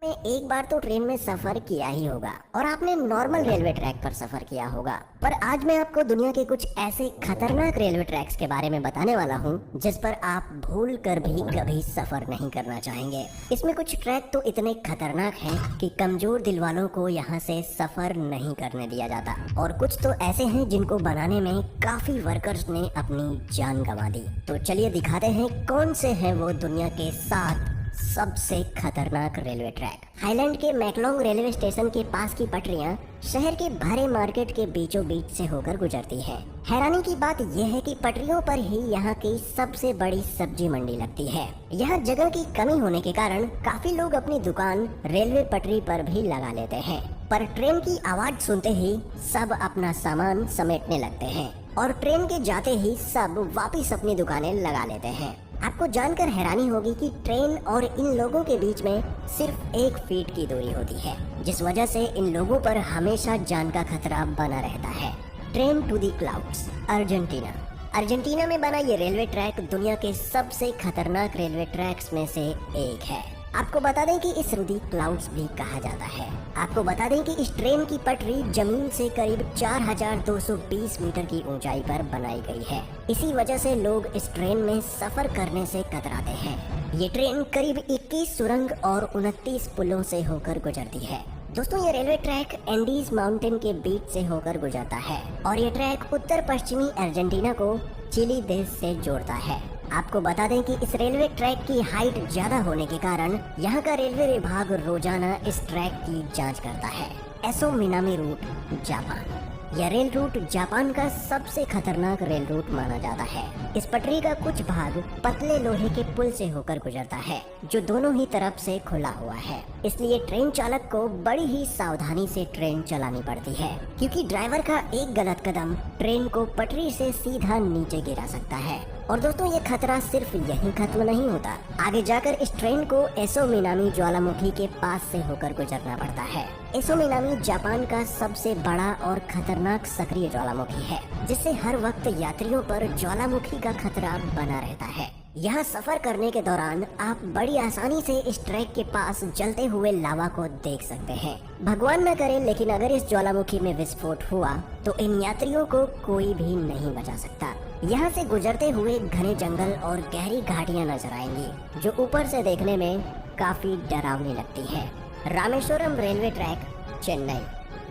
में एक बार तो ट्रेन में सफर किया ही होगा और आपने नॉर्मल रेलवे ट्रैक पर सफर किया होगा। पर आज मैं आपको दुनिया के कुछ ऐसे खतरनाक रेलवे ट्रैक्स के बारे में बताने वाला हूँ जिस पर आप भूल कर भी कभी सफर नहीं करना चाहेंगे। इसमें कुछ ट्रैक तो इतने खतरनाक हैं कि कमजोर दिल वालों को यहाँ से सफर नहीं करने दिया जाता, और कुछ तो ऐसे हैं जिनको बनाने में काफी वर्कर्स ने अपनी जान गंवा दी। तो चलिए दिखाते हैं कौन से हैं वो दुनिया के 7 सबसे खतरनाक रेलवे ट्रैक। हाईलैंड के मैकलोंग रेलवे स्टेशन के पास की पटरियां शहर के भरे मार्केट के बीचों बीच से होकर गुजरती है। हैरानी की बात यह है कि पटरियों पर ही यहाँ की सबसे बड़ी सब्जी मंडी लगती है। यहाँ जगह की कमी होने के कारण काफी लोग अपनी दुकान रेलवे पटरी पर भी लगा लेते हैं, पर ट्रेन की आवाज सुनते ही सब अपना सामान समेटने लगते हैं और ट्रेन के जाते ही सब वापिस अपनी दुकानें लगा लेते हैं। आपको जानकर हैरानी होगी कि ट्रेन और इन लोगों के बीच में सिर्फ 1 फीट की दूरी होती है, जिस वजह से इन लोगों पर हमेशा जान का खतरा बना रहता है। Train to the clouds, Argentina. Argentina में बना ये रेलवे ट्रैक दुनिया के सबसे खतरनाक रेलवे ट्रैक्स में से एक है। आपको बता दें कि इस रुदी क्लाउड्स भी कहा जाता है। आपको बता दें कि इस ट्रेन की पटरी जमीन से करीब 4220 मीटर की ऊंचाई पर बनाई गई है। इसी वजह से लोग इस ट्रेन में सफर करने से कतराते हैं। ये ट्रेन करीब 21 सुरंग और 29 पुलों से होकर गुजरती है। दोस्तों, ये रेलवे ट्रैक एंडीज माउंटेन के बीच से होकर गुजरता है और ये ट्रैक उत्तर पश्चिमी अर्जेंटीना को चिली देश से जोड़ता है। आपको बता दें कि इस रेलवे ट्रैक की हाइट ज्यादा होने के कारण यहाँ का रेलवे विभाग रोजाना इस ट्रैक की जांच करता है। Aso Minami route, Japan. यह रेल रूट जापान का सबसे खतरनाक रेल रूट माना जाता है। इस पटरी का कुछ भाग पतले लोहे के पुल से होकर गुजरता है जो दोनों ही तरफ से खुला हुआ है, इसलिए ट्रेन चालक को बड़ी ही सावधानी से ट्रेन चलानी पड़ती है, क्योंकि ड्राइवर का एक गलत कदम ट्रेन को पटरी से सीधा नीचे गिरा सकता है। और दोस्तों, ये खतरा सिर्फ यहीं खत्म नहीं होता। आगे जाकर इस ट्रेन को एसो मिनामी ज्वालामुखी के पास से होकर गुजरना पड़ता है। एसो मिनामी जापान का सबसे बड़ा और खतरनाक सक्रिय ज्वालामुखी है, जिससे हर वक्त यात्रियों पर ज्वालामुखी का खतरा बना रहता है। यहाँ सफर करने के दौरान आप बड़ी आसानी से इस ट्रैक के पास जलते हुए लावा को देख सकते हैं। भगवान न करे, लेकिन अगर इस ज्वालामुखी में विस्फोट हुआ तो इन यात्रियों को कोई भी नहीं बचा सकता। यहाँ से गुजरते हुए घने जंगल और गहरी घाटियाँ नजर आएंगी, जो ऊपर से देखने में काफी डरावनी लगती है। Rameswaram railway track, Chennai.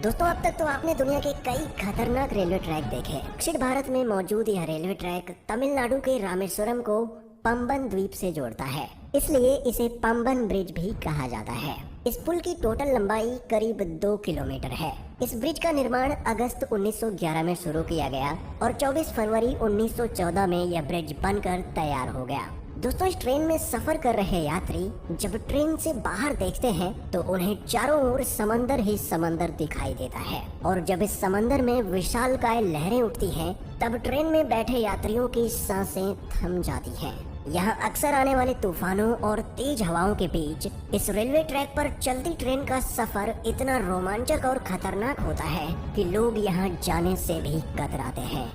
दोस्तों, अब तक तो आपने दुनिया के कई खतरनाक रेलवे ट्रैक देखे। दक्षिण भारत में मौजूद यह रेलवे ट्रैक तमिलनाडु के रामेश्वरम को पंबन द्वीप से जोड़ता है, इसलिए इसे पंबन ब्रिज भी कहा जाता है। इस पुल की टोटल लंबाई करीब 2 किलोमीटर है। इस ब्रिज का निर्माण अगस्त 1911 में शुरू किया गया और 24 फरवरी 1914 में यह ब्रिज बनकर तैयार हो गया। दोस्तों, इस ट्रेन में सफर कर रहे यात्री जब ट्रेन से बाहर देखते हैं तो उन्हें चारों ओर समंदर ही समंदर दिखाई देता है, और जब इस समंदर में विशालकाय लहरें उठती हैं तब ट्रेन में बैठे यात्रियों की सांसें थम जाती हैं। यहाँ अक्सर आने वाले तूफानों और तेज हवाओं के बीच इस रेलवे ट्रैक पर चलती ट्रेन का सफर इतना रोमांचक और खतरनाक होता है कि लोग यहाँ जाने से भी कतराते हैं।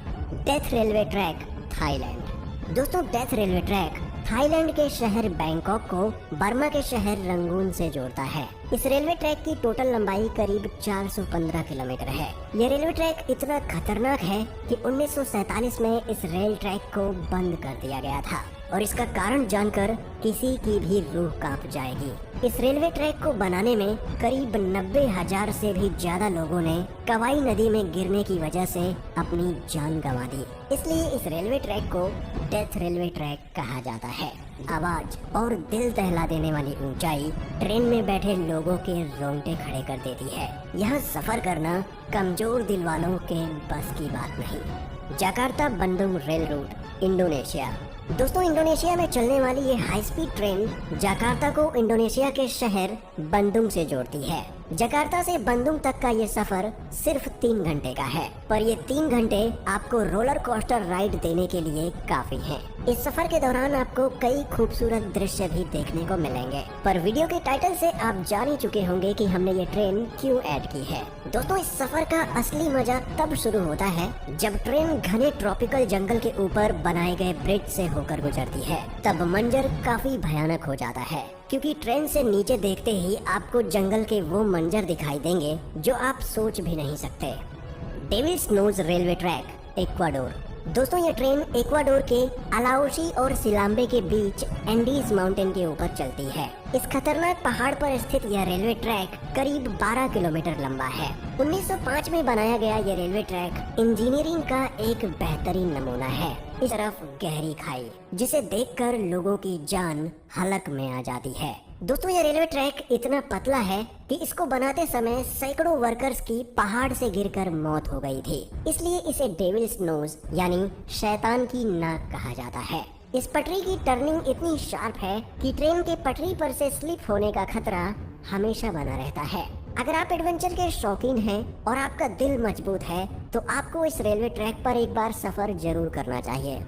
Death railway track, Thailand. दोस्तों, डेथ रेलवे ट्रैक थाईलैंड के शहर बैंकॉक को बर्मा के शहर रंगून से जोड़ता है। इस रेलवे ट्रैक की टोटल लंबाई करीब 415 किलोमीटर है। यह रेलवे ट्रैक इतना खतरनाक है कि 1947 में इस रेल ट्रैक को बंद कर दिया गया था, और इसका कारण जानकर किसी की भी रूह कांप जाएगी। इस रेलवे ट्रैक को बनाने में करीब 90,000 से भी ज्यादा लोगों ने कवाई नदी में गिरने की वजह से अपनी जान गंवा दी, इसलिए इस रेलवे ट्रैक को डेथ रेलवे ट्रैक कहा जाता है। आवाज और दिल दहला देने वाली ऊंचाई ट्रेन में बैठे लोगों के रोंगटे खड़े कर देती है। यहाँ सफर करना कमजोर दिल वालों के बस की बात नहीं। Jakarta Bandung rail route, Indonesia. दोस्तों, इंडोनेशिया में चलने वाली ये हाई स्पीड ट्रेन जकार्ता को इंडोनेशिया के शहर बंदुंग से जोड़ती है। जकार्ता से बंदुंग तक का ये सफर सिर्फ 3 घंटे का है, पर ये 3 घंटे आपको रोलर कोस्टर राइड देने के लिए काफी हैं। इस सफर के दौरान आपको कई खूबसूरत दृश्य भी देखने को मिलेंगे, पर वीडियो के टाइटल से आप जान ही चुके होंगे कि हमने ये ट्रेन क्यों ऐड की है। दोस्तों, इस सफर का असली मजा तब शुरू होता है जब ट्रेन घने ट्रॉपिकल जंगल के ऊपर बनाए गए ब्रिज से होकर गुजरती है। तब मंजर काफी भयानक हो जाता है, क्योंकि ट्रेन से नीचे देखते ही आपको जंगल के वो मंजर दिखाई देंगे जो आप सोच भी नहीं सकते। Devil's nose railway track, Ecuador. दोस्तों, ये ट्रेन इक्वाडोर के अलाउशी और सिलाम्बे के बीच एंडीज माउंटेन के ऊपर चलती है। इस खतरनाक पहाड़ पर स्थित यह रेलवे ट्रैक करीब 12 किलोमीटर लंबा है। 1905 में बनाया गया ये रेलवे ट्रैक इंजीनियरिंग का एक बेहतरीन नमूना है। इस तरफ गहरी खाई जिसे देखकर लोगों की जान हलक में आ जाती है। दोस्तों, ये रेलवे ट्रैक इतना पतला है कि इसको बनाते समय सैकड़ों वर्कर्स की पहाड़ से गिरकर मौत हो गई थी। इसलिए इसे डेविल्स नोज यानी शैतान की नाक कहा जाता है। इस पटरी की टर्निंग इतनी शार्प है कि ट्रेन के पटरी पर से स्लिप होने का खतरा हमेशा बना रहता है। अगर आप एडवेंचर के शौकीन हैं और आपका दिल मजबूत है तो आपको इस रेलवे ट्रैक पर एक बार सफर जरूर करना चाहिए।